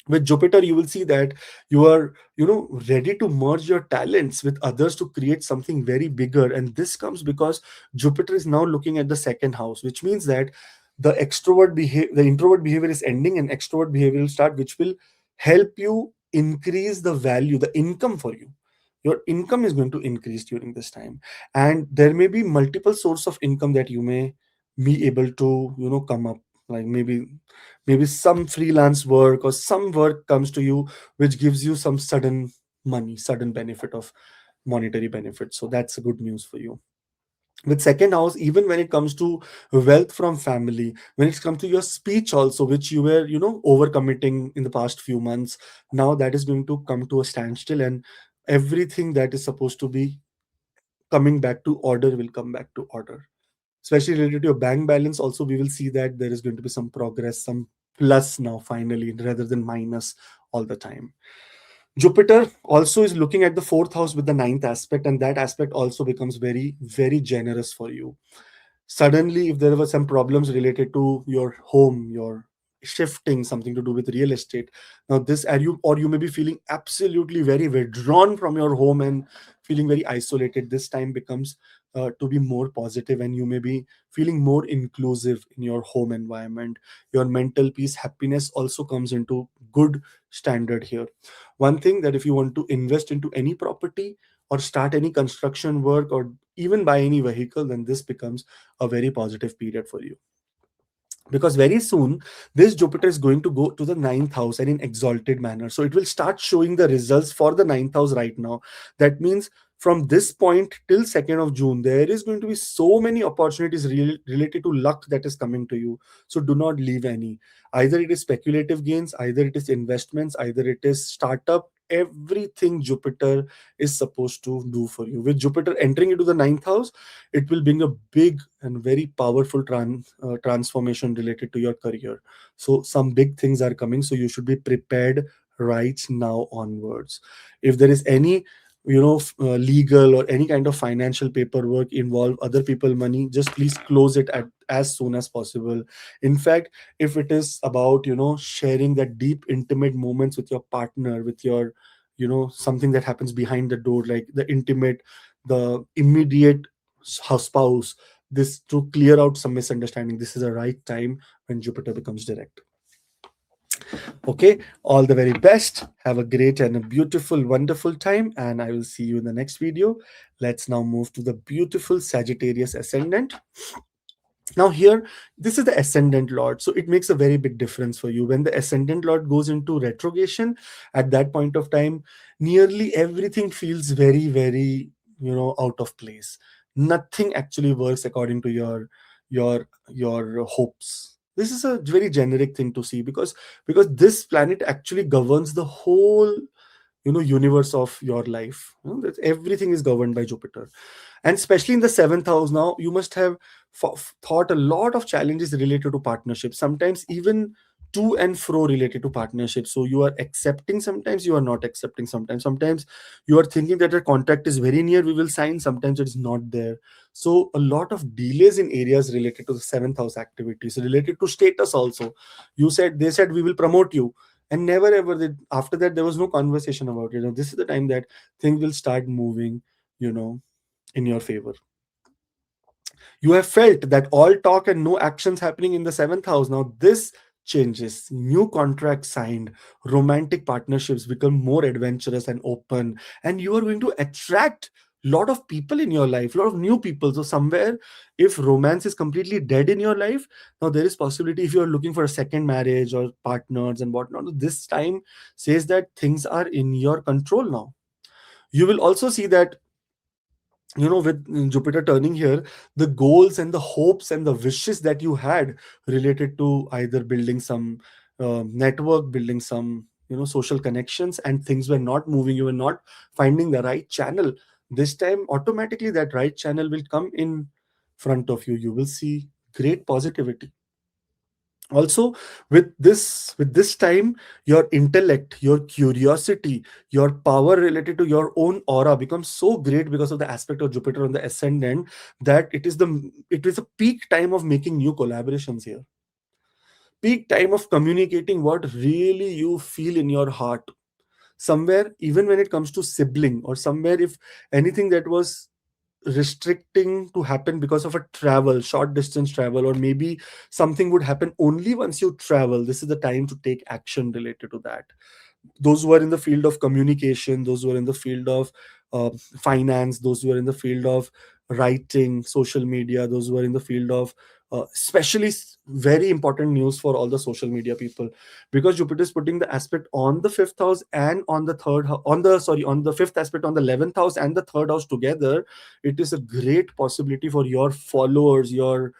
With Jupiter, you will see that you are, ready to merge your talents with others to create something very bigger. And this comes because Jupiter is now looking at the second house, which means that the introvert behavior is ending, and extrovert behavior will start, which will help you increase the value, the income for you. Your income is going to increase during this time, and there may be multiple source of income that you may be able to, come up, like maybe some freelance work, or some work comes to you which gives you some sudden money, sudden benefit of monetary benefit. So that's a good news for you. With second house, even when it comes to wealth from family, when it comes to your speech also, which you were, overcommitting in the past few months, now that is going to come to a standstill, and everything that is supposed to be coming back to order will come back to order. Especially related to your bank balance also, we will see that there is going to be some progress, some plus now finally, rather than minus all the time. Jupiter also is looking at the fourth house with the ninth aspect, and that aspect also becomes very generous for you. Suddenly, if there were some problems related to your home, your shifting, something to do with real estate. Now this, and you, or you may be feeling absolutely very withdrawn from your home and feeling very isolated. This time becomes to be more positive, and you may be feeling more inclusive in your home environment. Your mental peace, happiness also comes into good standard here. One thing, that if you want to invest into any property or start any construction work or even buy any vehicle, then this becomes a very positive period for you, because very soon this Jupiter is going to go to the ninth house and in exalted manner, so it will start showing the results for the ninth house right now. That means from this point till 2nd of June, there is going to be so many opportunities related to luck that is coming to you. So do not leave any. Either it is speculative gains, either it is investments, either it is startup. Everything Jupiter is supposed to do for you. With Jupiter entering into the ninth house, it will bring a big and very powerful transformation related to your career. So some big things are coming, so you should be prepared right now onwards. If there is any, legal or any kind of financial paperwork involve other people money, just please close it at as soon as possible. In fact, if it is about, sharing that deep intimate moments with your partner, with your, something that happens behind the door, like the intimate, the immediate spouse, this, to clear out some misunderstanding, this is the right time when Jupiter becomes direct. Okay, all the very best. Have a great and a beautiful, wonderful time, and I will see you in the next video. Let's now move to the beautiful Sagittarius ascendant. Now here, this is the ascendant lord, so it makes a very big difference for you. When the ascendant lord goes into retrogression, at that point of time, nearly everything feels very, very, out of place. Nothing actually works according to your hopes. This is a very generic thing to see, because this planet actually governs the whole, universe of your life. That everything is governed by Jupiter. And especially in the seventh house, now you must have thought a lot of challenges related to partnerships, sometimes even to and fro related to partnerships. So you are accepting, sometimes you are not accepting, sometimes you are thinking that a contract is very near, we will sign, sometimes it is not there. So a lot of delays in areas related to the seventh house activities, related to status also. They said we will promote you, and never ever did. After that, there was no conversation about it. This is the time that things will start moving, you know in your favor. You have felt that all talk and no actions happening in the seventh house. Now this changes. New contracts signed, romantic partnerships become more adventurous and open, and you are going to attract lot of people in your life, lot of new people. So somewhere, if romance is completely dead in your life, now there is possibility, if you are looking for a second marriage or partners and whatnot, this time says that things are in your control now. You will also see that, with Jupiter turning here, the goals and the hopes and the wishes that you had related to either building some network, building some, social connections, and things were not moving, you were not finding the right channel. This time automatically that right channel will come in front of you. You will see great positivity. Also, with this time, your intellect, your curiosity, your power related to your own aura becomes so great because of the aspect of Jupiter on the ascendant, that it is a peak time of making new collaborations here, peak time of communicating what really you feel in your heart. Somewhere, even when it comes to sibling, or somewhere, if anything that was restricting to happen because of a travel, short distance travel, or maybe something would happen only once you travel, this is the time to take action related to that. Those who are in the field of communication, those who are in the field of finance, those who are in the field of writing, social media, those who are in the field of especially very important news for all the social media people, because Jupiter is putting the aspect on the fifth house and on the on the fifth aspect on the 11th house and the third house together. It is a great possibility for your followers, your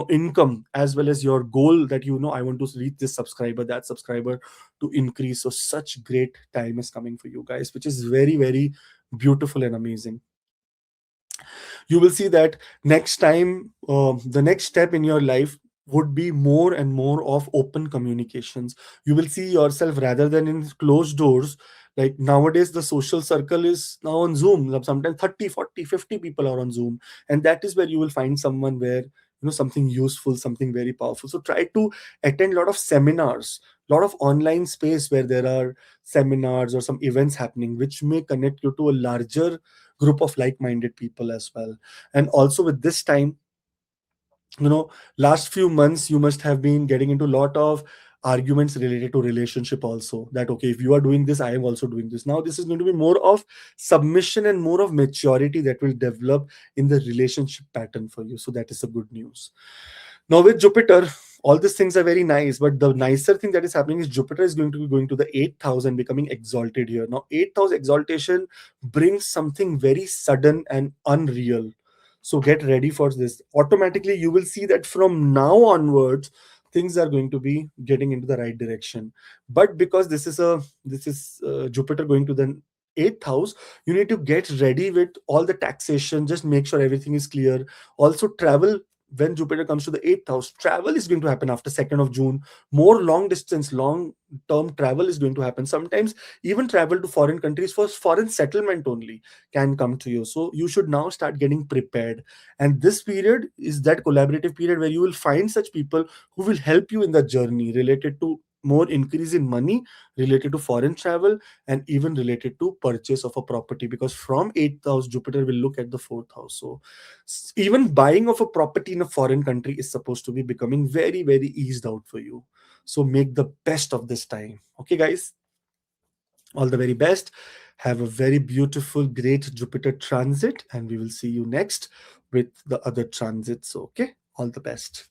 income, as well as your goal, that I want to reach this subscriber, that subscriber, to increase. So such great time is coming for you guys, which is very, very beautiful and amazing. You will see that next time, the next step in your life would be more and more of open communications. You will see yourself rather than in closed doors. Like nowadays, the social circle is now on Zoom. Sometimes 30, 40, 50 people are on Zoom, and that is where you will find someone where something useful, something very powerful. So try to attend a lot of seminars, lot of online space where there are seminars or some events happening which may connect you to a larger group of like-minded people as well. And also with this time, last few months you must have been getting into a lot of arguments related to relationship also, that okay, if you are doing this, I am also doing this. Now this is going to be more of submission and more of maturity that will develop in the relationship pattern for you. So that is a good news. Now with Jupiter, all these things are very nice, but the nicer thing that is happening is Jupiter is going to be going to the 8,000, becoming exalted here. Now 8,000 exaltation brings something very sudden and unreal. So get ready for this. Automatically, you will see that from now onwards, things are going to be getting into the right direction. But because this is Jupiter going to the eighth house, you need to get ready with all the taxation. Just make sure everything is clear. Also, travel. When Jupiter comes to the eighth house, travel is going to happen after 2nd of June. More long distance, long term travel is going to happen. Sometimes even travel to foreign countries for foreign settlement only can come to you. So you should now start getting prepared. And this period is that collaborative period where you will find such people who will help you in the journey related to more increase in money, related to foreign travel, and even related to purchase of a property, because from 8th house Jupiter will look at the 4th house. So even buying of a property in a foreign country is supposed to be becoming very very eased out for you. So make the best of this time. Okay guys, all the very best. Have a very beautiful, great Jupiter transit, and we will see you next with the other transits. Okay, all the best.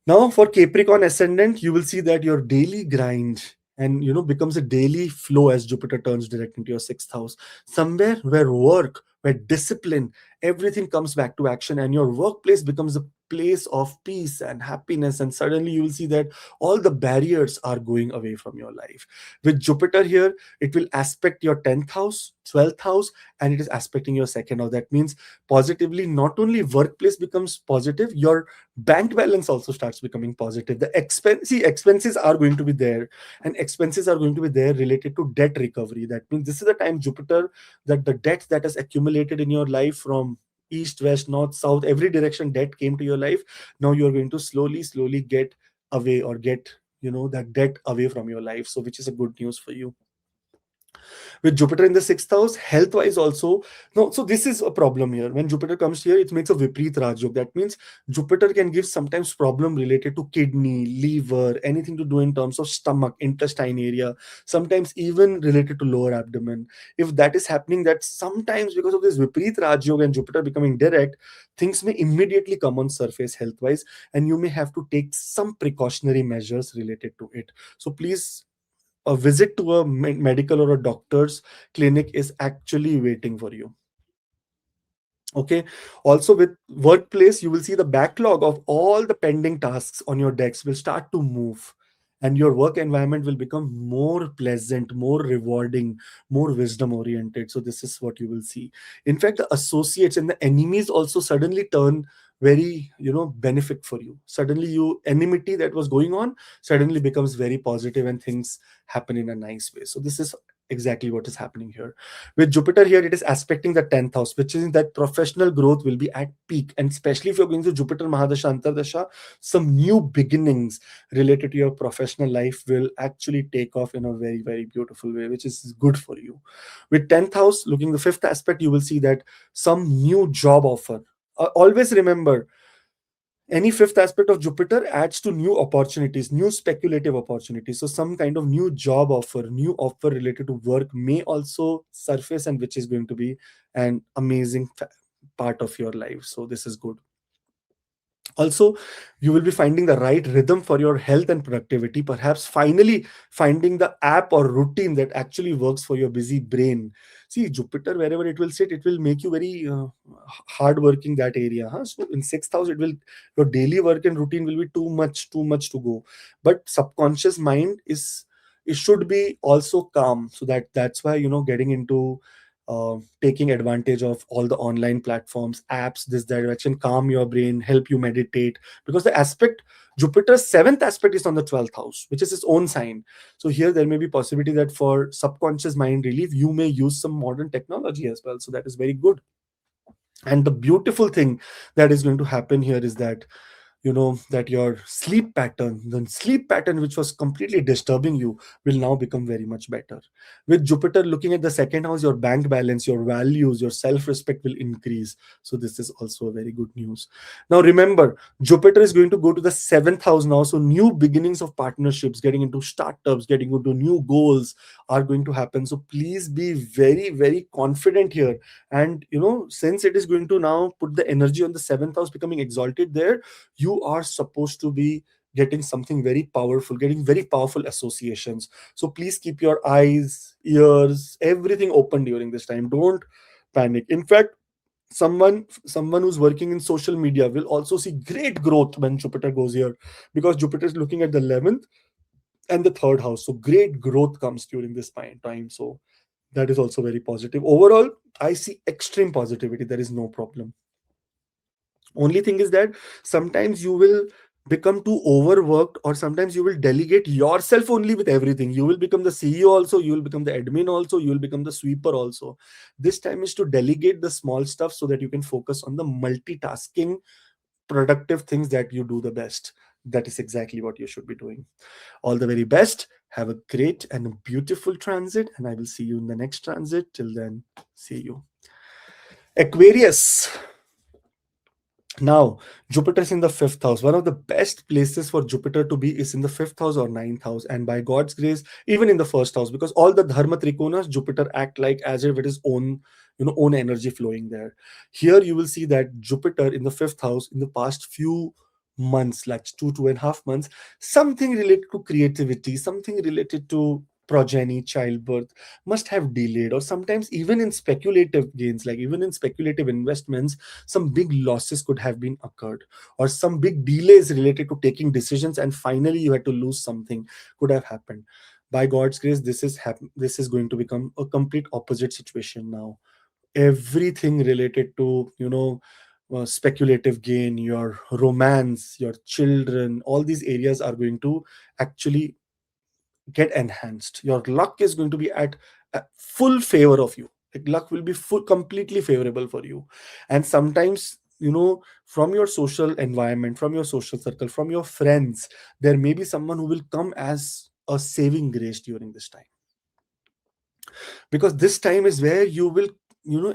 Now, for Capricorn ascendant, you will see that your daily grind and becomes a daily flow as Jupiter turns direct into your sixth house. Somewhere where work, where discipline, everything comes back to action, and your workplace becomes a place of peace and happiness. And suddenly you will see that all the barriers are going away from your life. With Jupiter here, it will aspect your 10th house, 12th house, and it is aspecting your second house. That means positively, not only workplace becomes positive, your bank balance also starts becoming positive. The expenses are going to be there, and expenses are going to be there related to debt recovery. That means this is the time Jupiter, that the debt that has accumulated in your life from east, west, north, south, every direction debt came to your life. Now you are going to slowly get away, or get that debt away from your life, so which is a good news for you. With Jupiter in the sixth house, health wise also. No, so this is a problem here. When Jupiter comes here, it makes a Vipreet Rajyog. That means Jupiter can give sometimes problem related to kidney, liver, anything to do in terms of stomach, intestine area, sometimes even related to lower abdomen. If that is happening, that sometimes because of this Vipreet Rajyog and Jupiter becoming direct, things may immediately come on surface health wise, and you may have to take some precautionary measures related to it. So please, a visit to a medical or a doctor's clinic is actually waiting for you. Okay. Also with workplace, you will see the backlog of all the pending tasks on your decks will start to move, and your work environment will become more pleasant, more rewarding, more wisdom oriented. So this is what you will see. In fact, the associates and the enemies also suddenly turn very benefit for you. Suddenly you enmity that was going on suddenly becomes very positive, and things happen in a nice way. So this is exactly what is happening here. With Jupiter here, it is aspecting the 10th house, which is that professional growth will be at peak. And especially if you're going to Jupiter Mahadasha Antardasha, some new beginnings related to your professional life will actually take off in a very, very beautiful way, which is good for you. With 10th house, looking the fifth aspect, you will see that some new job offer. Always remember, any fifth aspect of Jupiter adds to new opportunities, new speculative opportunities. So some kind of new offer related to work may also surface, and which is going to be an amazing part of your life. So this is good. Also, you will be finding the right rhythm for your health and productivity, perhaps finally finding the app or routine that actually works for your busy brain. See, Jupiter, wherever it will sit, it will make you very hard working, that area, huh? So in sixth house, it will, your daily work and routine will be too much to go. But subconscious mind is, it should be also calm, so that's why getting into taking advantage of all the online platforms, apps, this direction, calm your brain, help you meditate. Because the aspect, Jupiter's seventh aspect is on the 12th house, which is its own sign. So here there may be possibility that for subconscious mind relief, you may use some modern technology as well. So that is very good. And the beautiful thing that is going to happen here is that, that your sleep pattern which was completely disturbing you, will now become very much better. With Jupiter looking at the second house, your bank balance, your values, your self respect will increase. So this is also a very good news. Now remember, Jupiter is going to go to the seventh house now, so new beginnings of partnerships, getting into startups, getting into new goals are going to happen. So please be very very confident here. And since it is going to now put the energy on the seventh house becoming exalted there, you are supposed to be getting something very powerful, getting very powerful associations. So please keep your eyes, ears, everything open during this time. Don't panic. In fact, someone who's working in social media will also see great growth when Jupiter goes here, because Jupiter is looking at the 11th and the third house. So great growth comes during this time. So that is also very positive. Overall, I see extreme positivity. There is no problem. Only thing is that sometimes you will become too overworked, or sometimes you will delegate yourself only with everything. You will become the CEO also, you will become the admin also, you will become the sweeper also. This time is to delegate the small stuff so that you can focus on the multitasking productive things that you do the best. That is exactly what you should be doing. All the very best. Have a great and a beautiful transit, and I will see you in the next transit. Till then, see you. Aquarius. Now, Jupiter is in the fifth house. One of the best places for Jupiter to be is in the fifth house or ninth house, and by God's grace, even in the first house, because all the Dharma Trikonas, Jupiter act like as if it is own energy flowing there. Here, you will see that Jupiter in the fifth house in the past few months, like 2.5 months, something related to creativity, something related to progeny, childbirth, must have delayed, or sometimes even in speculative gains, like even in speculative investments, some big losses could have been occurred, or some big delays related to taking decisions, and finally you had to lose something could have happened. By God's grace, this is going to become a complete opposite situation now. Everything related to speculative gain, your romance, your children, all these areas are going to actually get enhanced. Your luck is going to be at full favor of you. Like luck will be full completely favorable for you. And sometimes, from your social environment, from your social circle, from your friends, there may be someone who will come as a saving grace during this time, because this time is where you will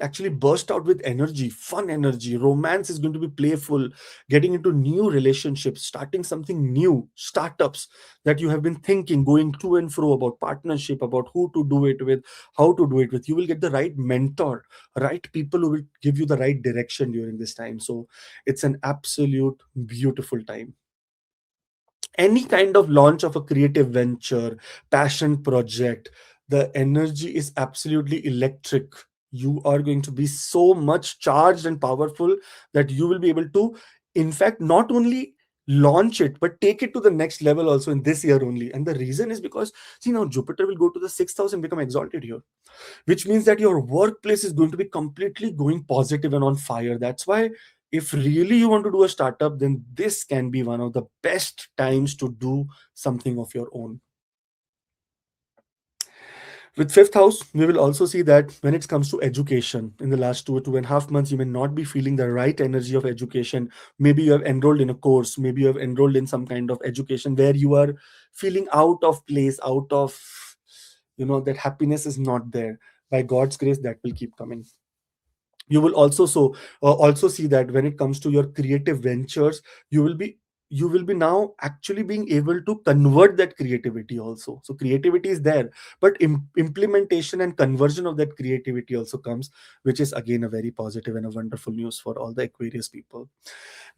actually burst out with energy, fun energy. Romance is going to be playful, getting into new relationships, starting something new, startups that you have been thinking, going to and fro about partnership, about who to do it with, how to do it with. You will get the right mentor, right people who will give you the right direction during this time. So it's an absolute beautiful time. Any kind of launch of a creative venture, passion project, the energy is absolutely electric. You are going to be so much charged and powerful that you will be able to, in fact, not only launch it but take it to the next level also in this year only. And the reason is because, see, now Jupiter will go to the sixth house and become exalted here, which means that your workplace is going to be completely going positive and on fire. That's why, if really you want to do a startup, then this can be one of the best times to do something of your own. With fifth house, we will also see that when it comes to education, in the last 2.5 months, you may not be feeling the right energy of education. Maybe you have enrolled in a course, maybe you have enrolled in some kind of education where you are feeling out of place, out of, that happiness is not there. By God's grace, that will keep coming. You will also see that when it comes to your creative ventures, you will be now actually being able to convert that creativity also. So creativity is there, but implementation and conversion of that creativity also comes, which is again a very positive and a wonderful news for all the Aquarius people.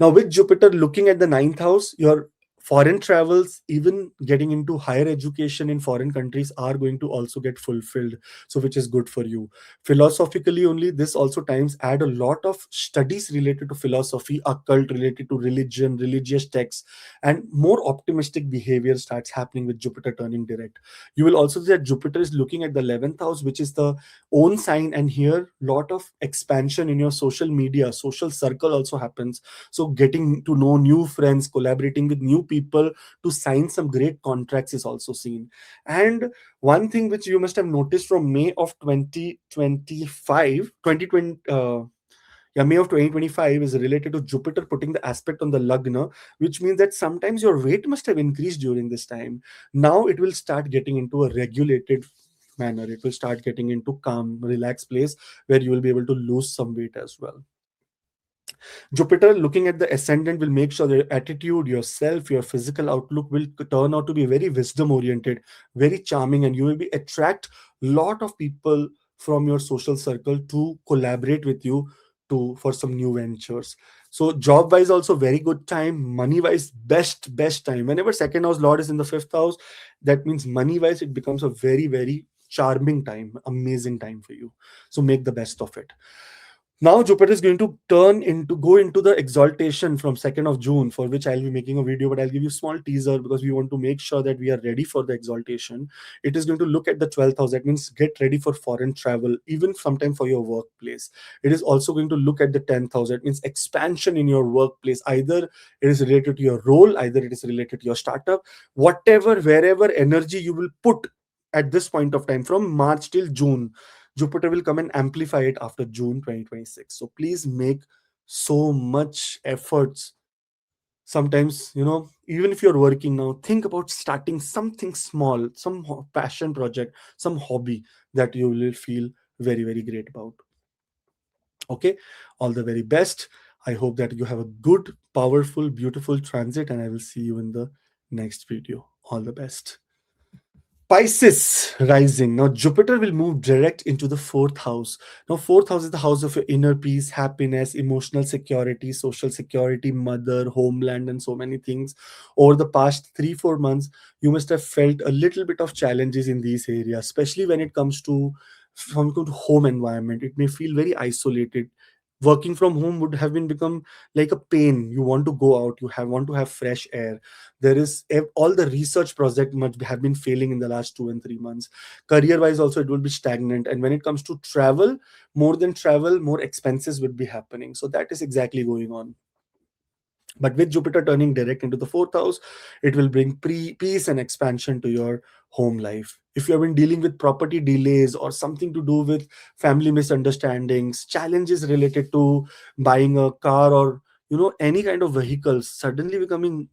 Now, with Jupiter looking at the ninth house, your foreign travels, even getting into higher education in foreign countries, are going to also get fulfilled. So, which is good for you. Philosophically, only this also times add a lot of studies related to philosophy, occult, related to religion, religious texts, and more optimistic behavior starts happening with Jupiter turning direct. You will also see that Jupiter is looking at the 11th house, which is the own sign, and here lot of expansion in your social media, social circle also happens. So getting to know new friends, collaborating with new people to sign some great contracts is also seen. And one thing which you must have noticed from May of 2025, 2020, Yeah, May of 2025 is related to Jupiter putting the aspect on the Lagna, which means that sometimes your weight must have increased during this time. Now it will start getting into a regulated manner. It will start getting into calm, relaxed place where you will be able to lose some weight as well. Jupiter looking at the ascendant will make sure that your attitude, yourself, your physical outlook will turn out to be very wisdom oriented, very charming, and you will be attract lot of people from your social circle to collaborate with you to for some new ventures. So job wise also very good time, money wise best time. Whenever second house lord is in the fifth house, that means money wise it becomes a very charming time, amazing time for you. So make the best of it. Now Jupiter is going to go into the exaltation from 2nd of June, for which I'll be making a video, but I'll give you a small teaser because we want to make sure that we are ready for the exaltation. It is going to look at the 12th house. That means get ready for foreign travel, even sometime for your workplace. It is also going to look at the 10th house. That means expansion in your workplace. Either it is related to your role, either it is related to your startup, whatever, wherever energy you will put at this point of time from March till June, Jupiter will come and amplify it after June 2026. So please make so much efforts. Sometimes, even if you're working now, think about starting something small, some passion project, some hobby that you will feel very great about. Okay, all the very best. I hope that you have a good, powerful, beautiful transit, and I will see you in the next video. All the best. Pisces rising. Now, Jupiter will move direct into the fourth house. Now, fourth house is the house of your inner peace, happiness, emotional security, social security, mother, homeland, and so many things. Over the past 3 4 months, you must have felt a little bit of challenges in these areas, especially when it comes to home environment. It may feel very isolated. Working from home would have been become like a pain. You want to go out, want to have fresh air. There is all the research project must have been failing in the last 2 and 3 months. Career wise also it will be stagnant, and when it comes to travel, more than travel, more expenses would be happening. So that is exactly going on. But with Jupiter turning direct into the fourth house, it will bring peace and expansion to your home life. If you have been dealing with property delays or something to do with family misunderstandings, challenges related to buying a car, or any kind of vehicles suddenly becoming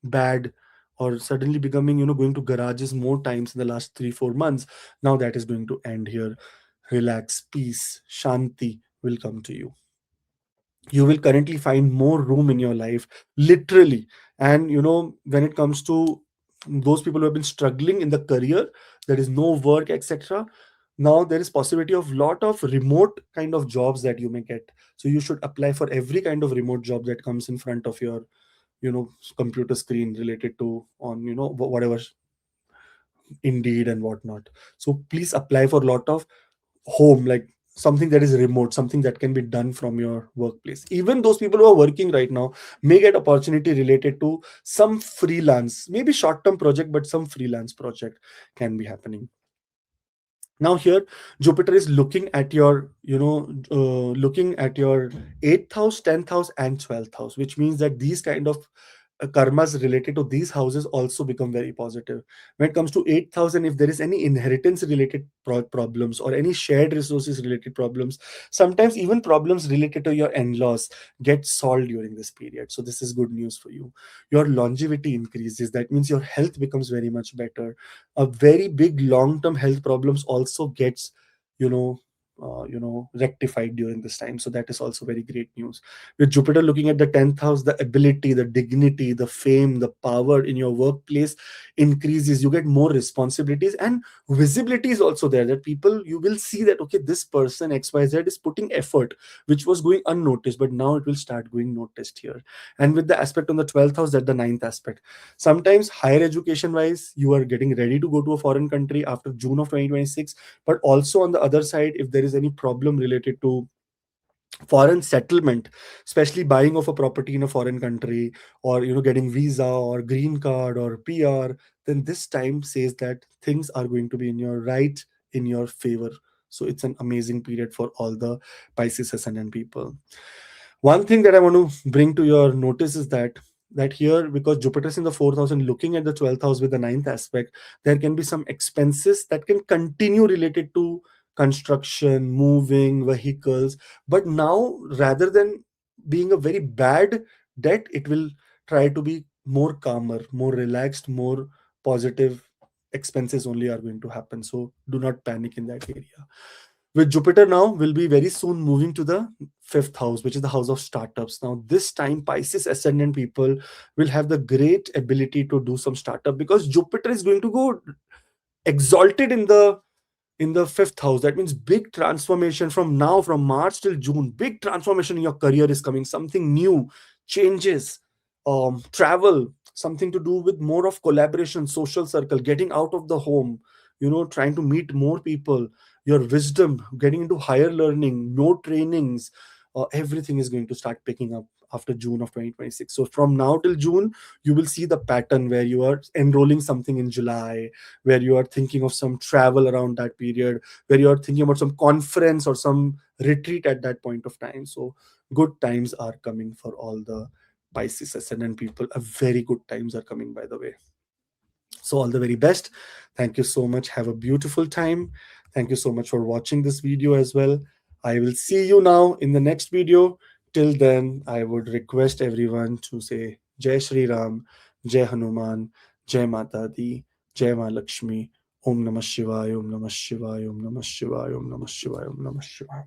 bad, or suddenly becoming going to garages more times in the last 3 4 months, now that is going to end here. Relax, peace, shanti will come to you. You will currently find more room in your life, literally. And when it comes to those people who have been struggling in the career, there is no work, etc., now there is possibility of lot of remote kind of jobs that you may get. So you should apply for every kind of remote job that comes in front of your computer screen, related to on whatever, Indeed and whatnot. So please apply for a lot of home, like something that is remote, something that can be done from your workplace. Even those people who are working right now may get opportunity related to some freelance, maybe short term project, but some freelance project can be happening. Now here Jupiter is looking at your looking at your 8th house, 10th house, and 12th house, which means that these kind of karmas related to these houses also become very positive. When it comes to 8,000, if there is any inheritance related problems, or any shared resources related problems, sometimes even problems related to your in-laws get solved during this period. So this is good news for you. Your longevity increases. That means your health becomes very much better. A very big long-term health problems also gets you know rectified during this time. So that is also very great news. With Jupiter looking at the 10th house, the ability, the dignity, the fame, the power in your workplace increases. You get more responsibilities, and visibility is also there, that people, you will see that okay, this person XYZ is putting effort, which was going unnoticed, but now it will start going noticed here. And with the aspect on the 12th house, that the ninth aspect, sometimes higher education wise you are getting ready to go to a foreign country after June of 2026. But also on the other side, if there is any problem related to foreign settlement, especially buying of a property in a foreign country, or getting visa or green card or PR, then this time says that things are going to be in your favor. So it's an amazing period for all the Pisces ascendant people. One thing that I want to bring to your notice is that here, because Jupiter is in the fourth house and looking at the 12th house with the ninth aspect, there can be some expenses that can continue related to construction, moving, vehicles. But now, rather than being a very bad debt, it will try to be more calmer, more relaxed, more positive. Expenses only are going to happen. So do not panic in that area. With Jupiter now will be very soon moving to the fifth house, which is the house of startups. Now, this time, Pisces ascendant people will have the great ability to do some startup because Jupiter is going to go exalted in the fifth house. That means big transformation from now, from March till June. Big transformation in your career is coming. Something new, changes, travel, something to do with more of collaboration, social circle, getting out of the home, trying to meet more people, your wisdom, getting into higher learning, more trainings. Everything is going to start picking up after June of 2026. So from now till June, you will see the pattern where you are enrolling something in July, where you are thinking of some travel around that period, where you are thinking about some conference or some retreat at that point of time. So good times are coming for all the Pisces ascendant people. A very good times are coming, by the way. So all the very best. Thank you so much. Have a beautiful time. Thank you so much for watching this video as well. I will see you now in the next video. Till then, I would request everyone to say Jai Shri Ram, Jai Hanuman, Jai Mata Di, Jai Ma Lakshmi, Om Namah Shivaya, Om Namah Shivaya, Om Namah Shivaya, Om Namah Shivaya, Om Namah Shivaya.